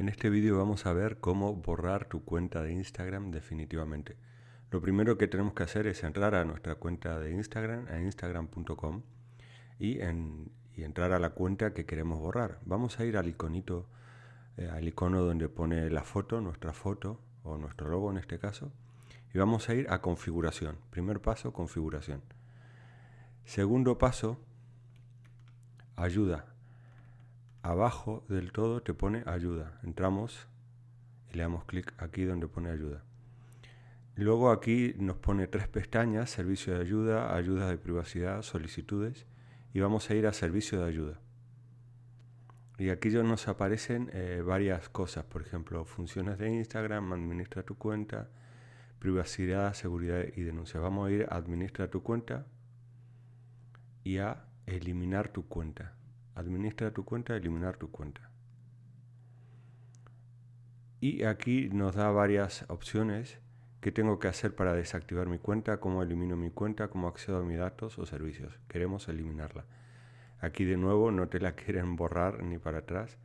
En este vídeo vamos a ver cómo borrar tu cuenta de Instagram definitivamente. Lo primero que tenemos que hacer es entrar a nuestra cuenta de Instagram, a instagram.com y entrar a la cuenta que queremos borrar. Vamos a ir al iconito, al icono donde pone la foto, nuestra foto o nuestro logo en este caso, y vamos a ir a configuración. Primer paso, configuración. Segundo paso, ayuda. Abajo del todo te pone ayuda. Entramos y le damos clic aquí donde pone ayuda. Luego aquí nos pone 3 pestañas: servicio de ayuda, ayudas de privacidad, solicitudes, y vamos a ir a servicio de ayuda. Y aquí ya nos aparecen varias cosas, por ejemplo, funciones de Instagram, administra tu cuenta, privacidad, seguridad y denuncia. Vamos a ir a administra tu cuenta y a eliminar tu cuenta. Administra tu cuenta, eliminar tu cuenta. Y aquí nos da varias opciones. ¿Qué tengo que hacer para desactivar mi cuenta? ¿Cómo elimino mi cuenta? ¿Cómo accedo a mis datos o servicios? Queremos eliminarla. Aquí de nuevo no te la quieren borrar ni para atrás.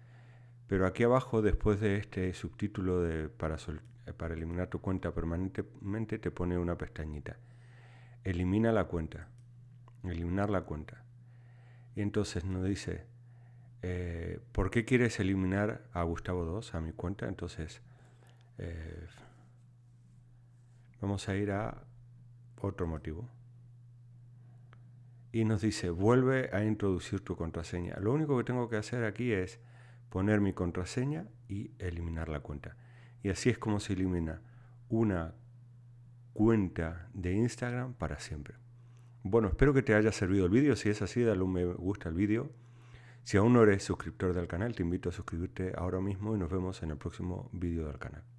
Pero aquí abajo, después de este subtítulo de para eliminar tu cuenta permanentemente, te pone una pestañita. Elimina la cuenta. Eliminar la cuenta. Y entonces nos dice, ¿por qué quieres eliminar a Gustavo 2, a mi cuenta? Entonces, vamos a ir a otro motivo. Y nos dice, vuelve a introducir tu contraseña. Lo único que tengo que hacer aquí es poner mi contraseña y eliminar la cuenta. Y así es como se elimina una cuenta de Instagram para siempre. Bueno, espero que te haya servido el vídeo. Si es así, dale un me gusta al vídeo. Si aún no eres suscriptor del canal, te invito a suscribirte ahora mismo y nos vemos en el próximo vídeo del canal.